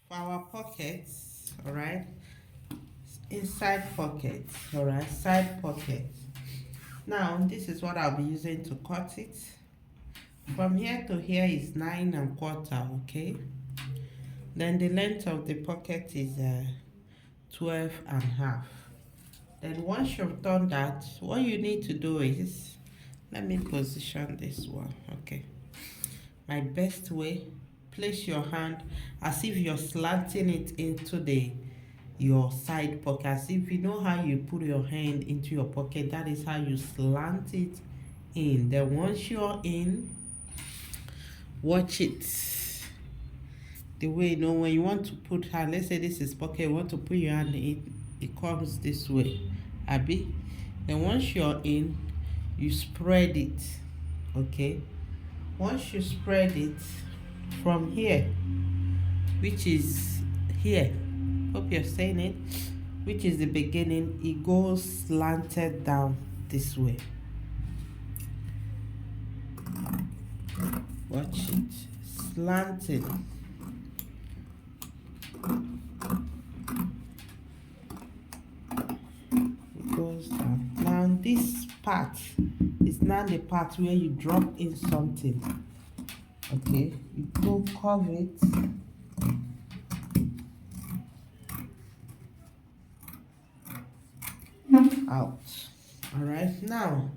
for our pockets, all right, inside pockets, all right, side pockets. Now this is what I'll be using to cut it. From here to here is 9¼ okay. Then the length of the pocket is 12½. Then once you've done that, what you need to do is, let me position this one, okay. My best way, place your hand as if you're slanting it into your side pocket, as if you know how you put your hand into your pocket, that is how you slant it in. Then once you're in, watch it the way, you know, when you want to put hand, let's say this is pocket, you want to put your hand in, it comes this way, Abby. Then once you're in, you spread it, okay. Once you spread it from here, which is here, hope you're saying it, which is the beginning, it goes slanted down this way. Watch it, slanted. It goes down. Now this part is now the part where you drop in something, okay. You go curve it out. All right, now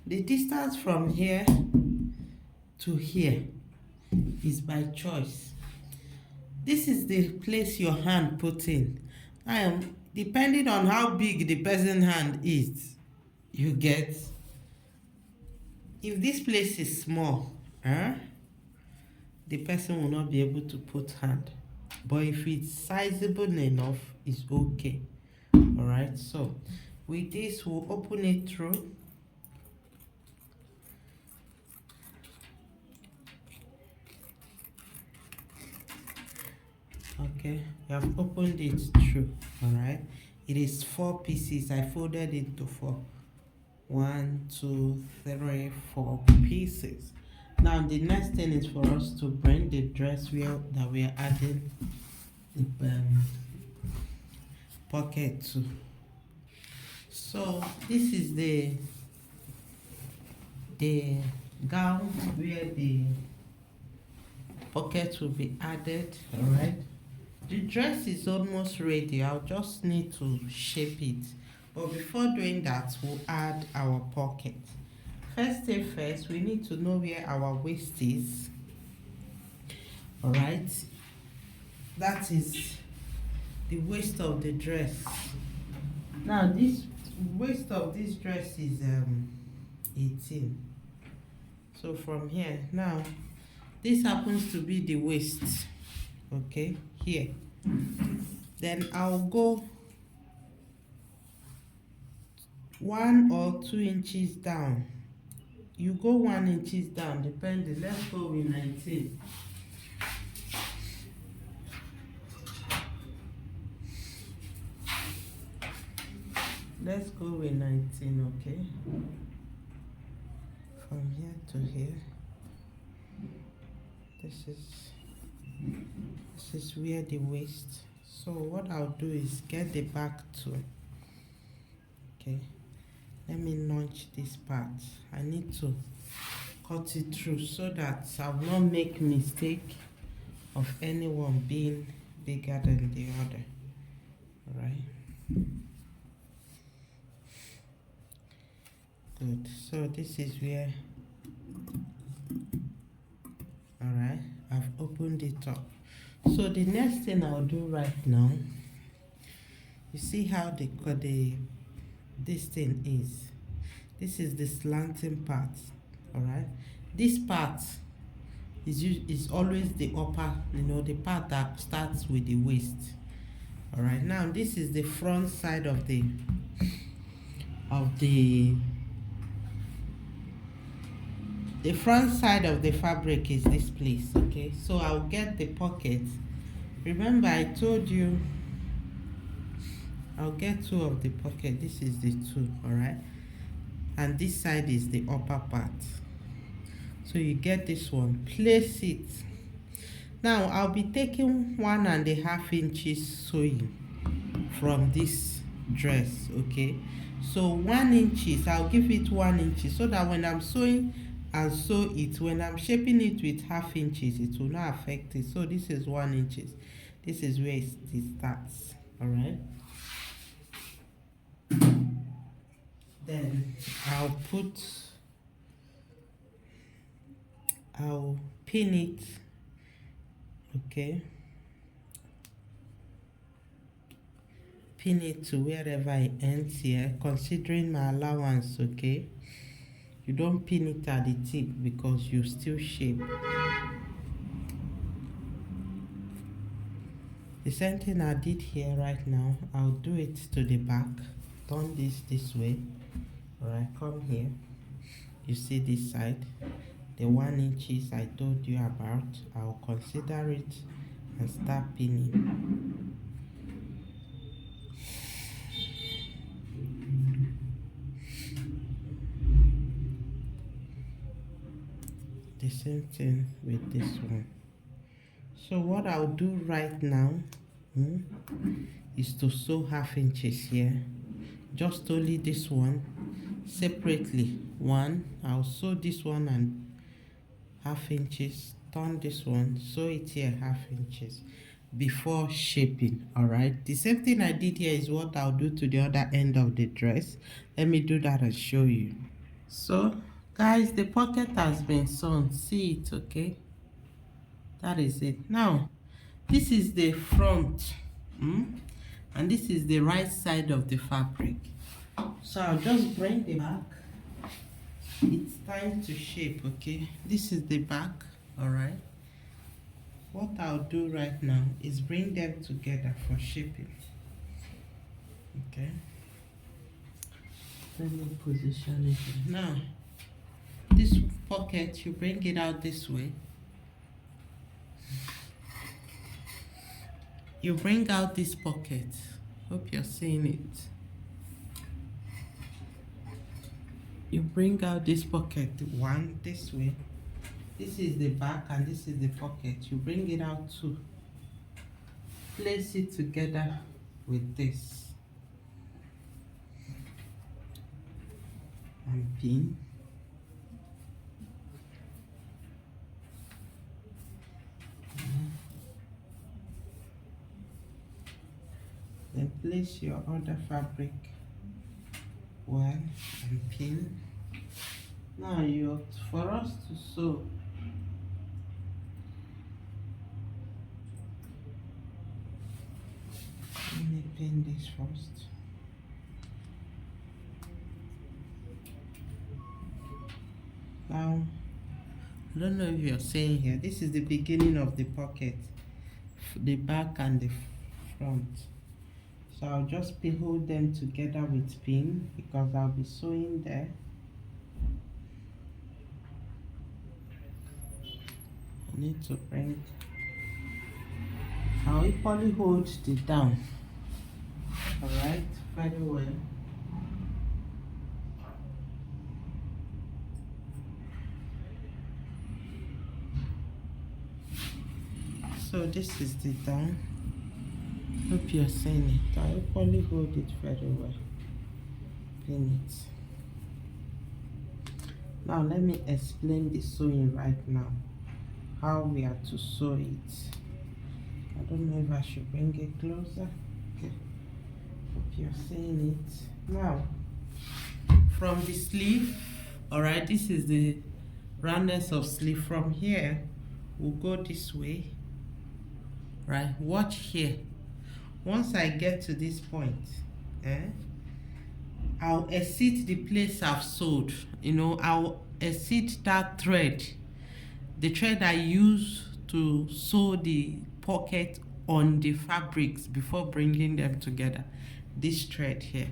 the distance from here to here is by choice. This is the place your hand put in. Depending on how big the person's hand is, you get. If this place is small, the person will not be able to put hand. But if it's sizable enough, it's okay. All right, so with this, we'll open it through. Okay, we have opened it through. All right, it is 4 pieces. I folded it to 4. 1, 2, 3, 4 pieces. Now the next thing is for us to bring the dress wheel that we are adding the pocket to. So this is the gown where the pocket will be added. All right, the dress is almost ready. I'll just need to shape it, but before doing that, we'll add our pocket. First thing first, we need to know where our waist is. All right, that is the waist of the dress. Now this waist of this dress is 18. So from here, now this happens to be the waist, okay, here. Then I'll go 1 or 2 inches down. You go 1 inches down, depending. Let's go with 19. Let's go with 19, okay? From here to here. This is where the waist. So what I'll do is get the back too. Okay. Let me notch this part. I need to cut it through so that I will not make mistake of anyone being bigger than the other. All right. Good. So this is where. All right. I've opened it up. So the next thing I'll do right now. You see how this thing is. This is the slanting part. All right. This part is always the upper, the part that starts with the waist. All right. Now this is the front side of the front side of the fabric is this place, okay? So I'll get the pocket. Remember I told you I'll get 2 of the pocket. This is the 2, all right? And this side is the upper part. So you get this one, place it. Now I'll be taking 1.5 inches sewing from this dress, okay? So 1 inches, I'll give it 1 inch so that when I'm sewing and sew it, when I'm shaping it with half inches, it will not affect it. So this is 1 inches. This is where it starts. All right. Then I'll pin it, okay? Pin it to wherever it ends here, considering my allowance, okay? You don't pin it at the tip because you still shape. The same thing I did here right now, I'll do it to the back. Turn this way. Alright, come here. You see this side, the 1 inches I told you about, I'll consider it and start pinning. The same thing with this one. So what I'll do right now is to sew half inches here. Just only this one separately. One, I'll sew this one and half inches, turn this one, sew it here half inches before shaping. All right, the same thing I did here is what I'll do to the other end of the dress. Let me do that and show you. So guys, the pocket has been sewn. See it, okay? That is it. Now this is the front and this is the right side of the fabric. So I'll just bring the back. It's time to shape, okay? This is the back. All right, what I'll do right now is bring them together for shaping. Okay, let me position it here. Now this pocket, you bring it out this way. You bring out this pocket. Hope you're seeing it. You bring out this pocket, one this way. This is the back and this is the pocket. You bring it out too. Place it together with this and pin. Then place your other fabric one and pin. Now for us to sew, let me pin this first. Now I don't know if you're seeing here, this is the beginning of the pocket, the back and the front. So I'll just hold them together with pin because I'll be sewing there. I need to bring, I'll equally hold the down. Alright, very well. So this is the down. Hope you're seeing it. I'll equally hold it very well. Pin it. Now let me explain the sewing right now. How we are to sew it. I don't know if I should bring it closer. Okay. Hope you're seeing it. Now, from the sleeve, alright, this is the roundness of sleeve. From here, we'll go this way. Right, watch here. Once I get to this point, I'll exit the place I've sewed. I'll exit that thread. The thread I use to sew the pocket on the fabrics before bringing them together. This thread here,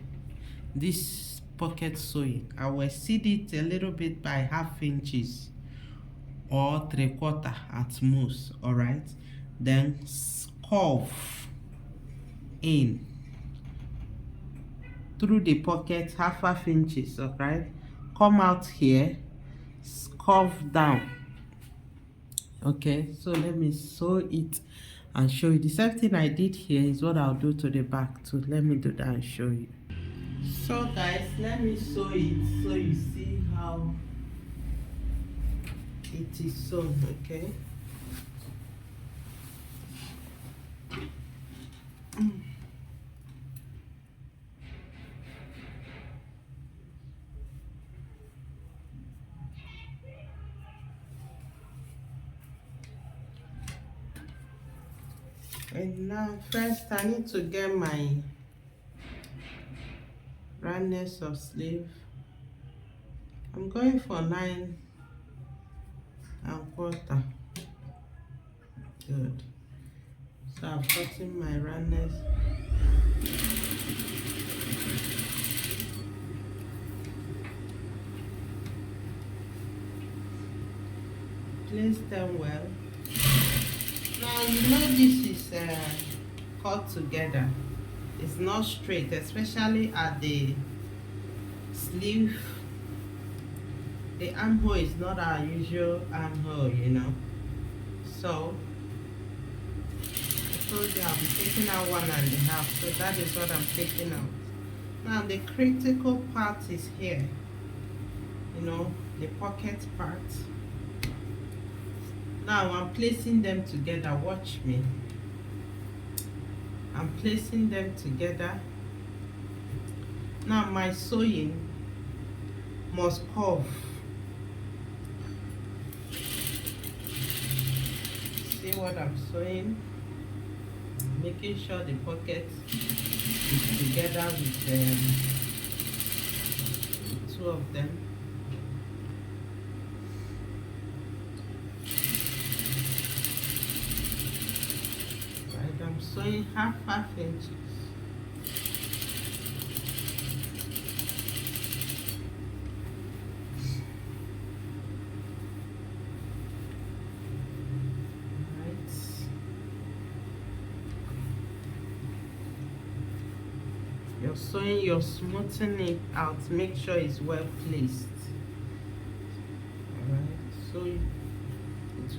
this pocket sewing, I will exceed it a little bit by half inches or 3/4 at most. All right, then curve in through the pocket half inches. Okay, come out here, curve down. Okay, so let me sew it and show you. The same thing I did here is what I'll do to the back too. Let me do that and show you. So guys, let me sew it so you see how it is sewn. Okay. And now first I need to get my roundness of sleeve. I'm going for 9¼ good. So I'm cutting my roundness. Place them well. Now you know this is cut together. It's not straight, especially at the sleeve. The armhole is not our usual armhole, you know. So I told you I'll be taking out 1½, so that is what I'm taking out. Now the critical part is here, you know, the pocket part. Now I'm placing them together. Watch me. I'm placing them together. Now my sewing must curve. See what I'm sewing? Making sure the pocket is together with two of them. Right, I'm sewing half inches. You're sewing, you're smoothing it out, make sure it's well placed. Alright, so it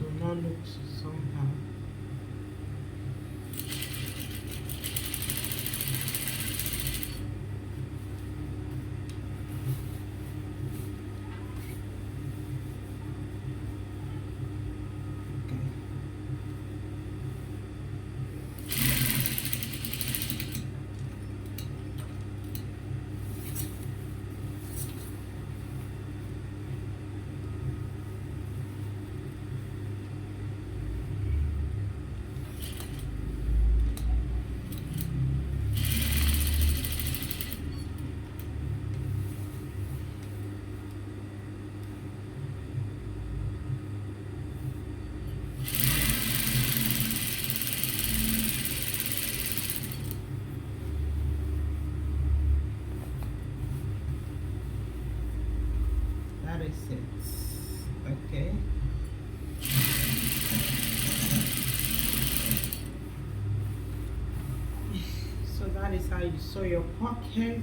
will not look somehow. That is it. Okay. So that is how you sew your pocket.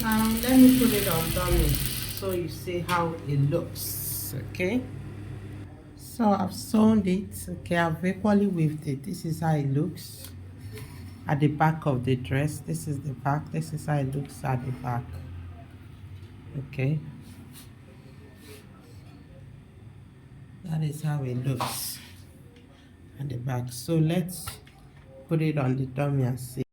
Now let me put it on dummy so you see how it looks. Okay. So I've sewn it. Okay, I've equally weaved it. This is how it looks at the back of the dress. This is the back. This is how it looks at the back. Okay. That is how it looks at the back. So let's put it on the dummy and see.